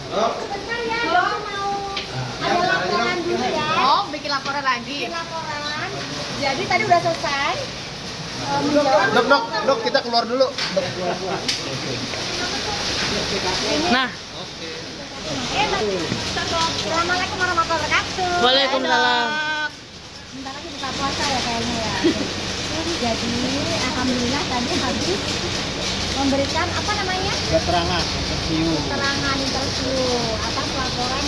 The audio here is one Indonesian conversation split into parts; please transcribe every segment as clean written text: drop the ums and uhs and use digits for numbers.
Sebentar ya, Dok mau ada laporan dulu ya. Oh, bikin laporan lagi. Bikin laporan. Jadi tadi udah selesai. Dok, kita keluar dulu. Dok, keluar. Nah, Assalamualaikum warahmatullahi wabarakatuh. Waalaikumsalam. Bentar lagi buka puasa ya kayaknya ya. Jadi alhamdulillah tadi habis memberikan apa namanya? Keterangan interview Keterangan interview atas laporan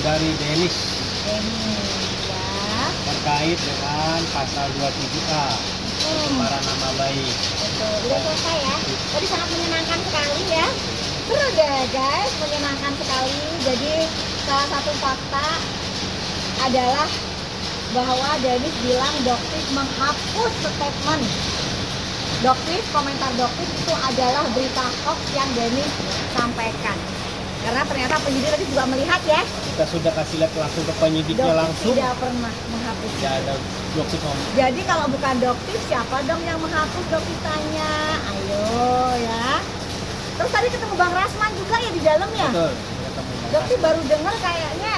dari Denis ya. terkait dengan pasal 27A pencemaran nama baik. Betul, udah selesai ya. Tadi sangat menyenangkan sekali ya. Seru deh guys, menyenangkan sekali. Jadi salah satu fakta adalah bahwa Denis bilang Doktif menghapus statement. Komentar Doktif itu adalah berita hoax yang Denis sampaikan. Karena ternyata penyidik tadi juga melihat ya. Kita sudah kasih lihat langsung ke penyidiknya Doktif langsung. tidak pernah menghapus. Ya ada Doktif ngomong. Jadi kalau bukan Doktif, siapa dong yang menghapus? Doktif tanya. Ayo ya. Terus tadi ketemu Bang Rasman juga ya di dalam ya? Betul. Doktif baru dengar kayaknya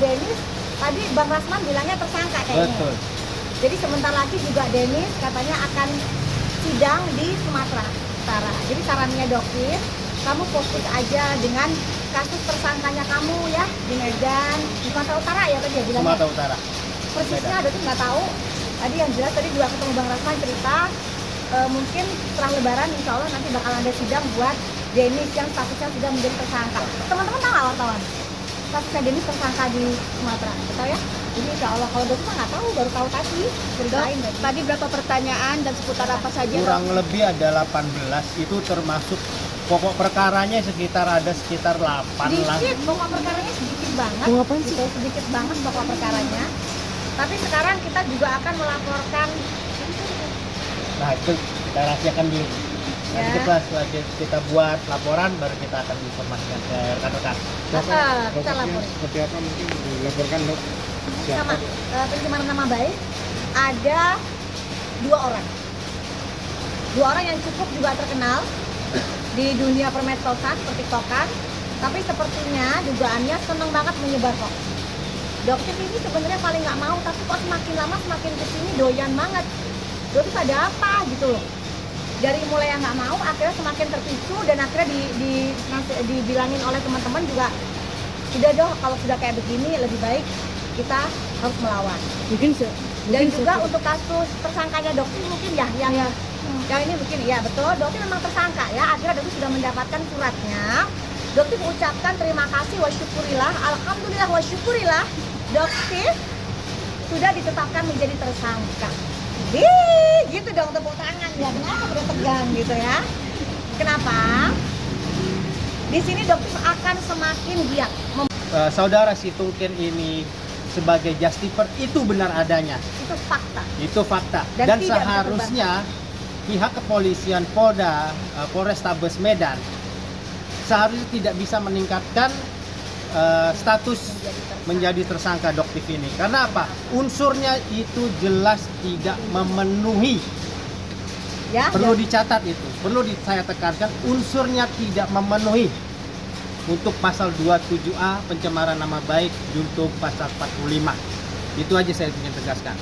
Denis tadi Bang Rasman bilangnya tersangka kayaknya. Betul. Jadi sebentar lagi juga Denis katanya akan sidang di Sumatera Utara. Jadi sarannya Doktif, kamu fokus aja dengan kasus tersangkanya kamu ya di Medan, di Sumatera Utara ya tadi ya bilangnya. Sumatera Utara. Persisnya Doktif nggak tahu. Tadi yang jelas tadi juga ketemu Bang Rasman cerita mungkin setelah Lebaran insya Allah nanti bakal ada sidang buat Denis yang statusnya sudah menjadi tersangka. Teman-teman tahu nggak wartawan? Statusnya Denis tersangka di Sumatera, tahu ya? Jadi insya Allah kalau Doktif nggak tahu, baru tahu tadi. Ceritain tadi. tadi berapa pertanyaan dan seputar apa saja? Kurang lebih ada 18, itu termasuk pokok perkaranya sekitar 8 lah. Sedikit, pokok perkaranya sedikit banget. Mau ngapain sih? Gitu, sedikit banget pokok perkaranya. Tapi sekarang kita juga akan melaporkan. Nah itu kita rahasiakan dulu. Nanti Ya. setelah kita buat laporan baru kita akan informasikan ke rekan-rekan. Kita laporin. Seperti apa mungkin dilaporkan, Dok? Sama pencemaran nama baik ada 2 orang. 2 orang yang cukup juga terkenal di dunia permedsosan, TikTokan. Tapi sepertinya dugaannya seneng banget menyebar hoax. Dokter ini sebenarnya paling nggak mau, tapi kok semakin lama semakin kesini doyan banget. Dokter ada apa gitu loh. Dari mulai yang nggak mau, akhirnya semakin terpicu dan akhirnya dibilangin oleh teman-teman juga, udah dong kalau sudah kayak begini lebih baik kita harus melawan. Mungkin Dan juga untuk kasus tersangkanya Dokter mungkin ya yang ini mungkin ya betul, Dokter memang tersangka ya. Akhirnya Dokter sudah mendapatkan suratnya. Dokter mengucapkan terima kasih wa syukurillah, alhamdulillah wa syukurillah, Dokter sudah ditetapkan menjadi tersangka. Gitu dong tepuk tangan ya. Kenapa udah tegang gitu ya? Kenapa? Di sini Dokter akan semakin giat. Saudara Situngkin ini sebagai justiper itu benar adanya. Itu fakta. Itu fakta. Dan Dan tidak bisa seharusnya pihak kepolisian Polrestabes Medan seharusnya tidak bisa meningkatkan status menjadi tersangka Doktif ini. Karena apa? Unsurnya itu jelas tidak memenuhi. Ya, Perlu dicatat itu. Perlu saya tekankan unsurnya tidak memenuhi. Untuk pasal 27A pencemaran nama baik, junto pasal 45. Itu aja saya ingin tegaskan.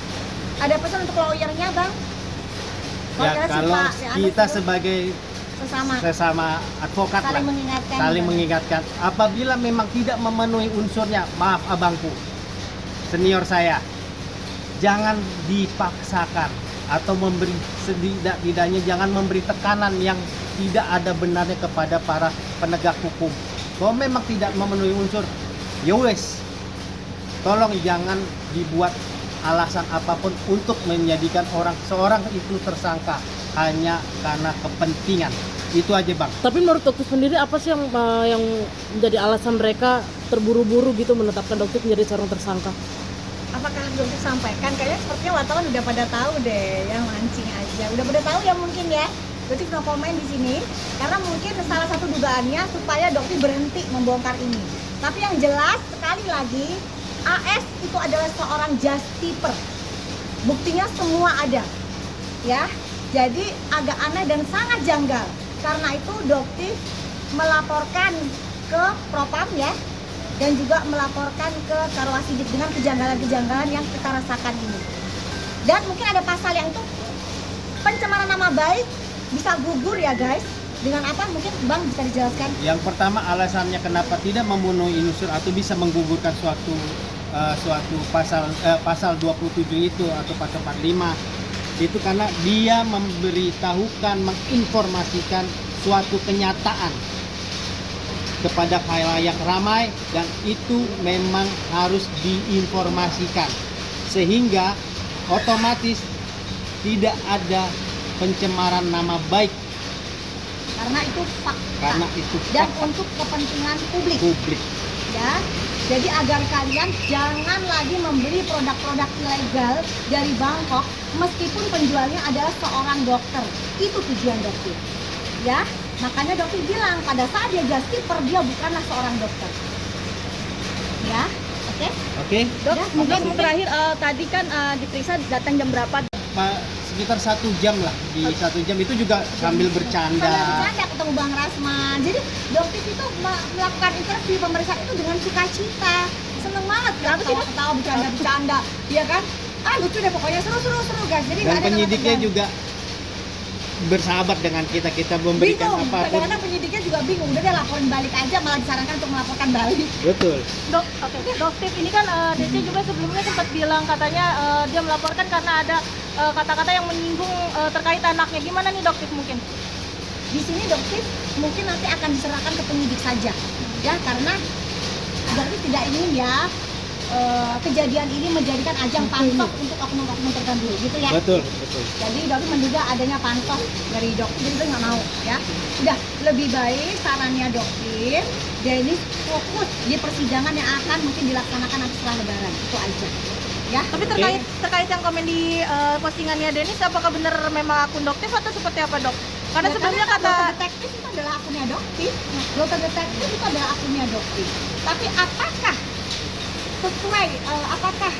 ada pesan untuk lawyernya, Bang? Ya Lawyernya kalau Pak, ya, kita itu sebagai sesama advokat saling lah, mengingatkan. saling gitu. mengingatkan. Apabila memang tidak memenuhi unsurnya, maaf abangku, senior saya, jangan dipaksakan atau memberi setidak-tidaknya jangan memberi tekanan yang tidak ada benarnya kepada para penegak hukum. Kalau memang tidak memenuhi unsur, ya wes, tolong jangan dibuat alasan apapun untuk menjadikan seorang itu tersangka hanya karena kepentingan. Itu aja, Bang. Tapi menurut Dokter sendiri apa sih yang menjadi alasan mereka terburu-buru gitu menetapkan Dokter menjadi seorang tersangka? Apakah belum disampaikan? Kayaknya sepertinya wartawan udah pada tahu deh, yang mancing aja. Udah pada tahu ya mungkin ya. Berarti no komen di sini karena mungkin salah satu dugaannya supaya Dokter berhenti membongkar ini. Tapi yang jelas sekali lagi AS itu adalah seorang justiper. Buktinya semua ada. Ya. Jadi agak aneh dan sangat janggal. Karena itu Dokter melaporkan ke propam ya, dan juga melaporkan ke Karwasidik dengan kejanggalan-kejanggalan yang kita rasakan ini. Dan mungkin ada pasal yang itu pencemaran nama baik bisa gugur ya guys. Dengan apa? Mungkin Bang bisa dijelaskan. Yang pertama alasannya kenapa tidak memenuhi unsur atau bisa menggugurkan suatu pasal 27 itu atau pasal 45 itu karena dia memberitahukan, menginformasikan suatu kenyataan kepada khalayak ramai, dan itu memang harus diinformasikan sehingga otomatis tidak ada pencemaran nama baik Karena itu fakta. karena itu Dan fakta untuk kepentingan publik. publik. Ya, jadi agar kalian jangan lagi membeli produk-produk ilegal dari Bangkok meskipun penjualnya adalah seorang dokter. Itu tujuan dokter. Ya, makanya dokter bilang pada saat dia just keeper dia bukanlah seorang dokter. Ya, oke? Oke, Dok, Mungkin terakhir tadi kan diperiksa datang jam berapa? sekitar 1 jam lah. Di 1 jam itu juga sambil bercanda. Sambil bercanda ketemu Bang Rasman. Jadi dokter itu melakukan interview pemeriksaan itu dengan sukacita. Seneng banget kan, ketawa-ketawa, bercanda-bercanda. Iya kan? Lucu deh pokoknya, seru guys. Jadi nggak Dan ada penyidiknya kata-kata. juga bersahabat dengan kita memberikan Bingung, apapun. kadang-kadang penyidiknya juga bingung. Udah deh laporin balik aja, malah disarankan untuk melaporkan balik. Betul. Dokter ini kan DC juga sebelumnya sempat bilang katanya dia melaporkan karena ada kata-kata yang menyinggung terkait anaknya. Gimana nih dokter mungkin? Di sini dokter mungkin nanti akan diserahkan ke penyidik saja, ya karena dokter tidak ingin ya kejadian ini menjadikan ajang pansos untuk oknum-oknum tertentu, gitu ya. Betul. Jadi dokter menduga adanya pansos dari dokter, jadi dokter nggak mau ya. Udah lebih baik sarannya dokter, Dennis fokus di persidangan yang akan mungkin dilaksanakan nanti setelah Lebaran, itu aja. Ya. Tapi terkait yang komen di postingannya Denis, apakah benar memang akun dokter atau seperti apa dok? Karena Ya, sebelumnya dokter kata detektif itu adalah akunnya dokter. Dokter detektif itu adalah akunnya dokter. Tapi apakah sesuai, apakah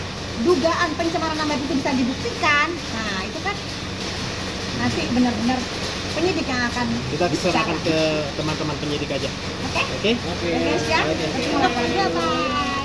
dugaan pencemaran nama itu bisa dibuktikan? Nah itu kan nanti benar-benar penyidik yang akan Kita diserahkan ke teman-teman penyidik aja. Oke? Oke? Oke, guys ya. Terima kasih. Bye.